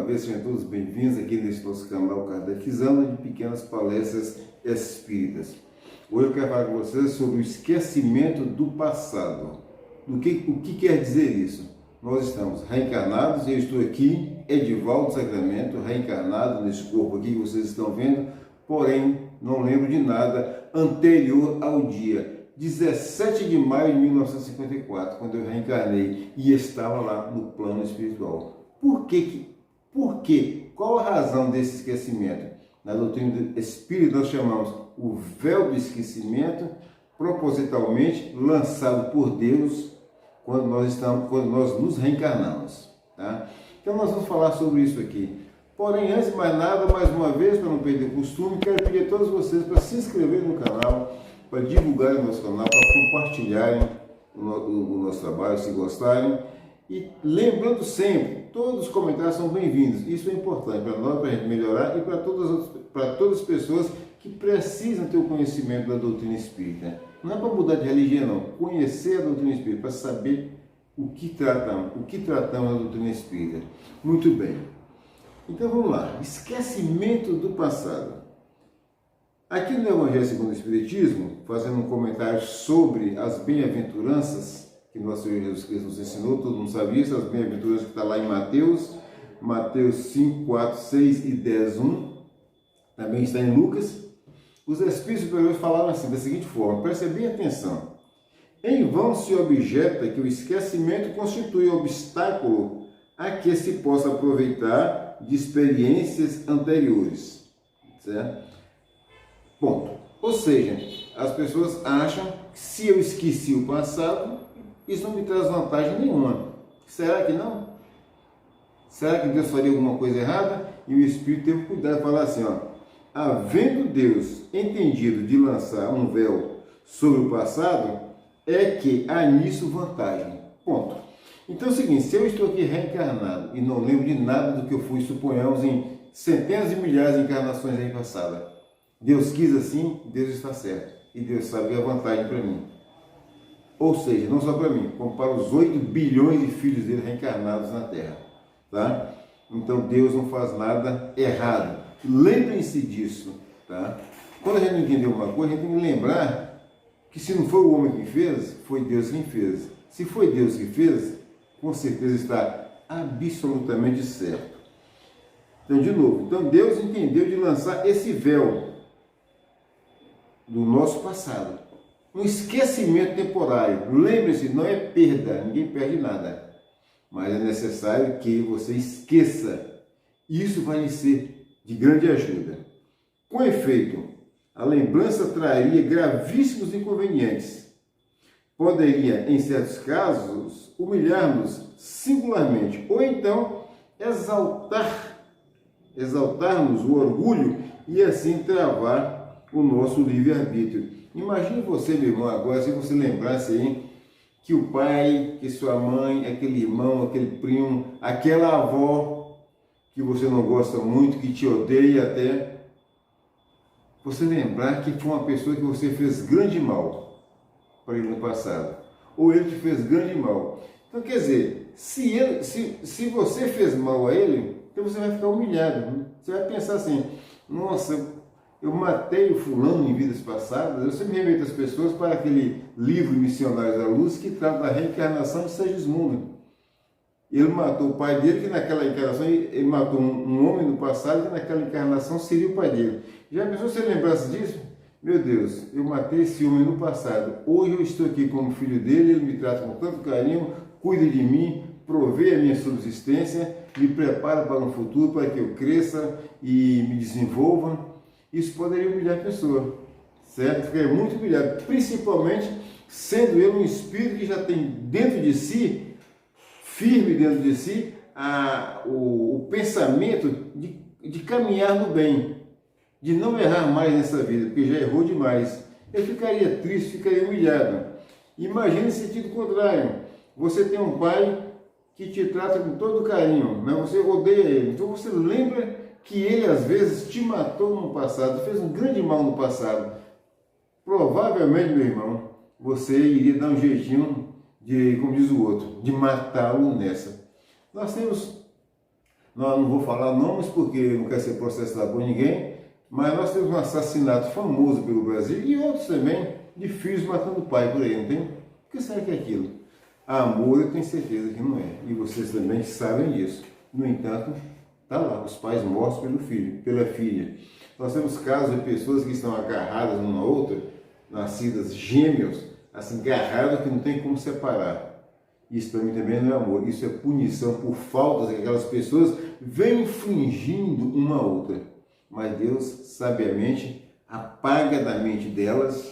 vez, sejam todos bem-vindos aqui nesse nosso canal Kardecizando de Pequenas Palestras Espíritas. Hoje eu quero falar com vocês sobre o esquecimento do passado. O que quer dizer isso? Nós estamos reencarnados e eu estou aqui, Edivaldo Sacramento, reencarnado nesse corpo aqui que vocês estão vendo, porém não lembro de nada anterior ao dia 17 de maio de 1954, quando eu reencarnei e estava lá no plano espiritual. Por quê? Qual a razão desse esquecimento? Na doutrina espírita nós chamamos o véu do esquecimento, propositalmente lançado por Deus quando nós nos reencarnamos. Tá? Então nós vamos falar sobre isso aqui. Porém, antes de mais nada, mais uma vez, para não perder o costume, quero pedir a todos vocês para se inscrever no canal, para divulgarem o nosso canal, para compartilharem o nosso trabalho, se gostarem. E lembrando sempre, todos os comentários são bem-vindos. Isso é importante para nós, para a gente melhorar e para todas as pessoas que precisam ter o conhecimento da doutrina espírita. Não é para mudar de religião, não. Conhecer a doutrina espírita, para saber o que tratamos da doutrina espírita. Muito bem. Então vamos lá. Esquecimento do passado. Aqui no Evangelho segundo o Espiritismo, fazendo um comentário sobre as bem-aventuranças que nosso Senhor Jesus Cristo nos ensinou, todo mundo sabe isso, as bem-aventuranças que está lá em Mateus 5, 4, 6 e 10, 1, também está em Lucas. Os Espíritos Superiores falaram assim, da seguinte forma, prestem bem atenção. Em vão se objeta que o esquecimento constitui obstáculo a que se possa aproveitar de experiências anteriores, certo? Ponto. Ou seja, as pessoas acham que se eu esqueci o passado, isso não me traz vantagem nenhuma. Será que não? Será que Deus faria alguma coisa errada? E o Espírito teve cuidado de falar assim, ó, havendo Deus entendido de lançar um véu sobre o passado, é que há nisso vantagem. Ponto. Então é o seguinte, se eu estou aqui reencarnado e não lembro de nada do que eu fui, suponhamos, em centenas de milhares de encarnações aí passadas, Deus quis assim, Deus está certo. E Deus sabe a vantagem para mim. Ou seja, não só para mim, como para os 8 bilhões de filhos dele reencarnados na Terra. Tá? Então Deus não faz nada errado. Lembrem-se disso. Tá? Quando a gente não entender uma coisa, a gente tem que lembrar que se não foi o homem que fez, foi Deus quem fez. Se foi Deus que fez, com certeza está absolutamente certo. Então, de novo, Deus entendeu de lançar esse véu do nosso passado. Um esquecimento temporário. Lembre-se, não é perda, ninguém perde nada. Mas é necessário que você esqueça. Isso vai lhe ser de grande ajuda. Com efeito, a lembrança traria gravíssimos inconvenientes. Poderia, em certos casos, humilhar-nos singularmente, ou então exaltar-nos o orgulho e assim travar o nosso livre-arbítrio. Imagine você, meu irmão, agora, se você lembrasse aí que o pai, que sua mãe, aquele irmão, aquele primo, aquela avó que você não gosta muito, que te odeia até, você lembrar que foi uma pessoa que você fez grande mal para ele no passado, ou ele te fez grande mal. Então, quer dizer, se você fez mal a ele, então você vai ficar humilhado, né? Você vai pensar assim, nossa, eu matei o fulano em vidas passadas. Eu sempre remeto as pessoas para aquele livro Missionários da Luz que trata da reencarnação de Segismundo. Ele matou o pai dele, que naquela encarnação ele matou um homem no passado, que naquela encarnação seria o pai dele. Já pensou se você lembrasse disso? Meu Deus, eu matei esse homem no passado. Hoje eu estou aqui como filho dele, ele me trata com tanto carinho, cuida de mim, provê a minha subsistência, me prepara para um futuro, para que eu cresça e me desenvolva. Isso poderia humilhar a pessoa, certo? Ficaria muito humilhado, principalmente sendo ele um espírito que já tem dentro de si, firme dentro de si, o pensamento de caminhar no bem, de não errar mais nessa vida, porque já errou demais. Ele ficaria triste, ficaria humilhado. Imagine em sentido contrário, você tem um pai que te trata com todo carinho, mas você odeia ele, então você lembra que ele às vezes te matou no passado, fez um grande mal no passado. Provavelmente, meu irmão, você iria dar um jeitinho de, como diz o outro, de matá-lo nessa. Nós Não vou falar nomes porque não quero ser processado por ninguém, mas nós temos um assassinato famoso pelo Brasil e outros também de filhos matando o pai por aí, não tem? O que será que é aquilo? Amor, eu tenho certeza que não é. E vocês também sabem disso. No entanto, está lá, os pais mortos pelo filho, pela filha. Nós temos casos de pessoas que estão agarradas uma a outra, nascidas gêmeos, assim, agarradas que não tem como separar. Isso para mim também não é amor, isso é punição por faltas que aquelas pessoas vêm infringindo uma a outra. Mas Deus, sabiamente, apaga da mente delas,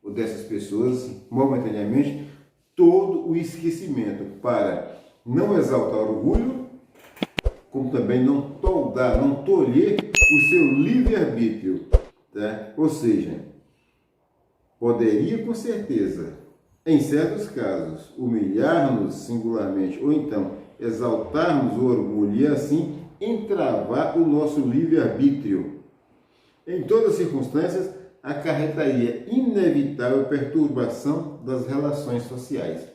ou dessas pessoas, momentaneamente, todo o esquecimento para não exaltar o orgulho, como também não toldar, não tolher o seu livre-arbítrio. Tá? Ou seja, poderia com certeza, em certos casos, humilhar-nos singularmente, ou então exaltarmos o orgulho e assim entravar o nosso livre-arbítrio. Em todas as circunstâncias, acarretaria inevitável perturbação das relações sociais.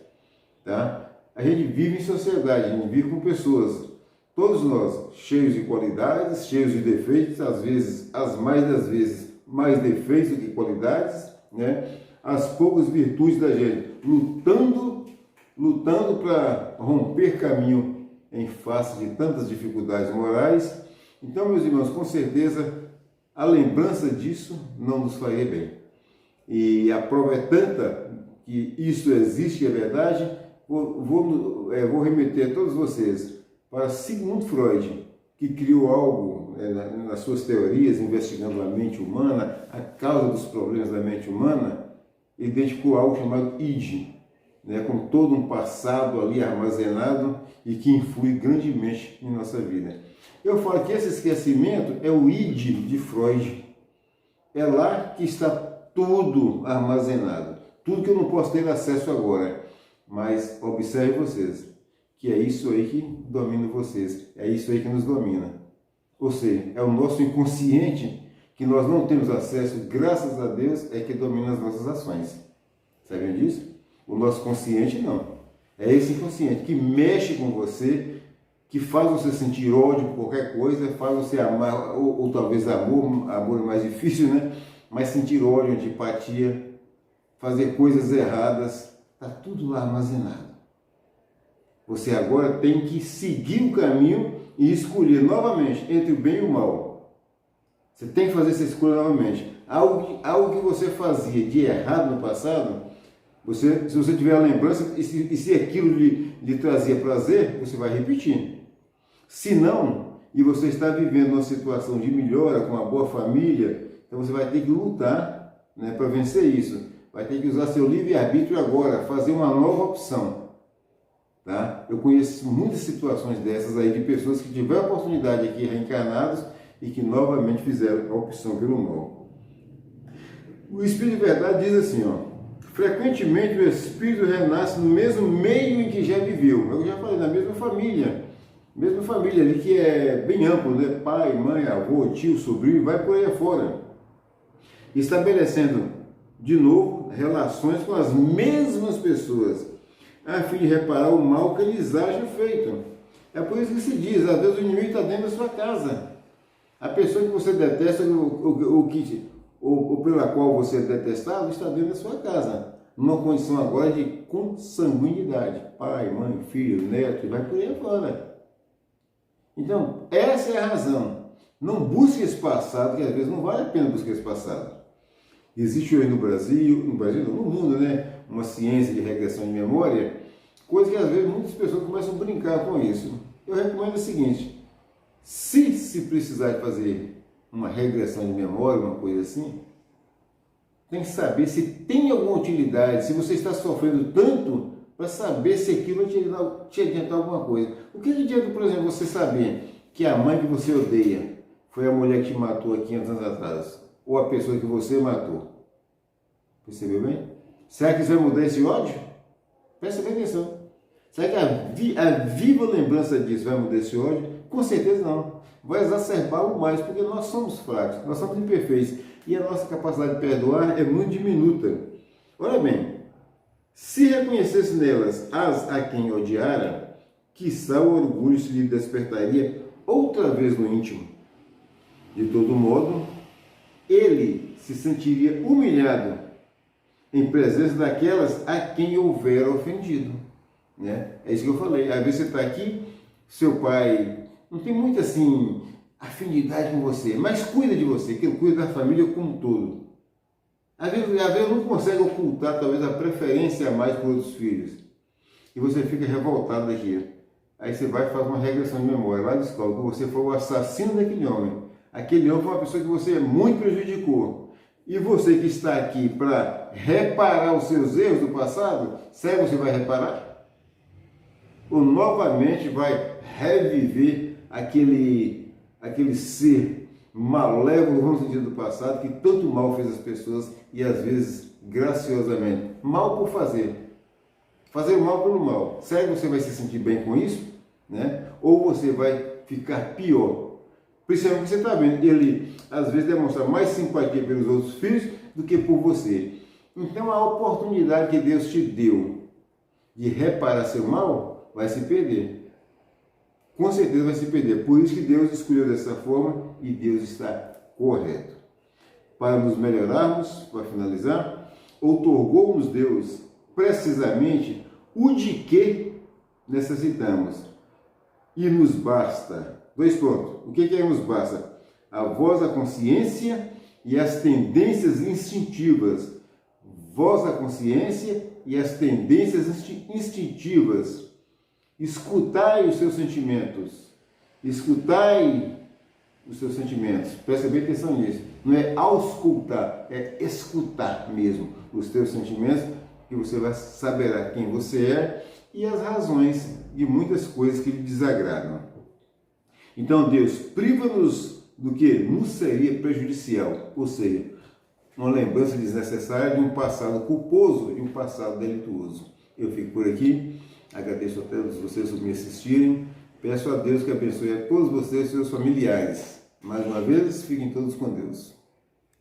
Tá? A gente vive em sociedade, a gente vive com pessoas, todos nós, cheios de qualidades, cheios de defeitos, às vezes, as mais das vezes, mais defeitos do que qualidades, né? As poucas virtudes da gente, lutando para romper caminho em face de tantas dificuldades morais. Então, meus irmãos, com certeza, a lembrança disso não nos faria bem. E a prova é tanta que isso existe, é verdade. Vou remeter a todos vocês para Sigmund Freud, que criou algo nas suas teorias, investigando a mente humana, a causa dos problemas da mente humana. Ele identificou algo chamado id, né, com todo um passado ali armazenado e que influi grandemente em nossa vida. Eu falo que esse esquecimento é o id de Freud. É lá que está tudo armazenado. Tudo que eu não posso ter acesso agora. Mas observe vocês, que é isso aí que domina vocês. É isso aí que nos domina. Ou seja, é o nosso inconsciente que nós não temos acesso, graças a Deus, é que domina as nossas ações. Sabem disso? O nosso consciente não. É esse inconsciente que mexe com você, que faz você sentir ódio por qualquer coisa, faz você amar, ou talvez amor é mais difícil, né? Mas sentir ódio, antipatia, fazer coisas erradas, está tudo lá armazenado. Você agora tem que seguir o caminho e escolher novamente entre o bem e o mal. Você tem que fazer essa escolha novamente. Algo que você fazia de errado no passado, se você tiver a lembrança, e se aquilo lhe trazia prazer, você vai repetir. Se não, e você está vivendo uma situação de melhora, com uma boa família, então você vai ter que lutar, né, para vencer isso. Vai ter que usar seu livre-arbítrio agora, fazer uma nova opção. Tá? Eu conheço muitas situações dessas aí, de pessoas que tiveram a oportunidade aqui reencarnados e que novamente fizeram a opção pelo mal. O Espírito de Verdade diz assim, ó, frequentemente o Espírito renasce no mesmo meio em que já viveu. Eu já falei, na mesma família ali que é bem amplo, né? Pai, mãe, avô, tio, sobrinho, vai por aí afora. Estabelecendo, de novo, relações com as mesmas pessoas, a fim de reparar o mal que eles hajam feito. É por isso que se diz, às vezes o inimigo está dentro da sua casa. A pessoa que você detesta, ou pela qual você é detestado, está dentro da sua casa. Numa condição agora de consanguinidade. Pai, mãe, filho, neto, vai por aí afora. Então, essa é a razão. Não busque esse passado, que às vezes não vale a pena buscar esse passado. Existe hoje no Brasil, no mundo, né, uma ciência de regressão de memória, coisa que às vezes muitas pessoas começam a brincar com isso. Eu recomendo o seguinte, se precisar de fazer uma regressão de memória, uma coisa assim, tem que saber se tem alguma utilidade, se você está sofrendo tanto, para saber se aquilo te adianta alguma coisa. O que adianta, por exemplo, você saber que a mãe que você odeia foi a mulher que te matou há 500 anos atrás, ou a pessoa que você matou? Percebeu bem? Será que isso vai mudar esse ódio? Presta bem atenção. Será que a viva lembrança disso vai mudar esse ódio? Com certeza não. Vai exacerbá-lo mais, porque nós somos fracos, nós somos imperfeitos. E a nossa capacidade de perdoar é muito diminuta. Olha bem, se reconhecesse nelas as a quem odiara, quiçá o orgulho se lhe despertaria outra vez no íntimo. De todo modo, ele se sentiria humilhado em presença daquelas a quem houver ofendido. Né? É isso que eu falei. Às vezes você está aqui, seu pai não tem muita assim afinidade com você, mas cuida de você, que ele cuida da família como um todo. Às vezes não consegue ocultar talvez a preferência a mais por outros filhos. E você fica revoltado daqui. Aí você vai e faz uma regressão de memória, lá descobre que você foi o assassino daquele homem. Aquele homem foi uma pessoa que você muito prejudicou. E você que está aqui para reparar os seus erros do passado, será que você vai reparar? Ou novamente vai reviver aquele ser malévolo, vamos dizer, do passado, que tanto mal fez às pessoas e às vezes graciosamente. Mal por fazer. Fazer o mal pelo mal. Será que você vai se sentir bem com isso? Né? Ou você vai ficar pior? Principalmente você está vendo, ele às vezes demonstra mais simpatia pelos outros filhos do que por você. Então a oportunidade que Deus te deu de reparar seu mal vai se perder. Com certeza vai se perder. Por isso que Deus escolheu dessa forma e Deus está correto. Para nos melhorarmos, para finalizar, outorgou-nos Deus precisamente o de que necessitamos. E nos basta. 2 pontos. O que nos basta? A voz da consciência e as tendências instintivas. Voz da consciência e as tendências instintivas. Escutai os seus sentimentos. Escutai os seus sentimentos. Presta bem atenção nisso. Não é auscultar, é escutar mesmo os teus sentimentos, que você vai saber quem você é e as razões de muitas coisas que lhe desagradam. Então Deus priva-nos do que nos seria prejudicial, ou seja, uma lembrança desnecessária de um passado culposo e um passado delituoso. Eu fico por aqui, agradeço a todos vocês por me assistirem, peço a Deus que abençoe a todos vocês e seus familiares. Mais uma vez, fiquem todos com Deus.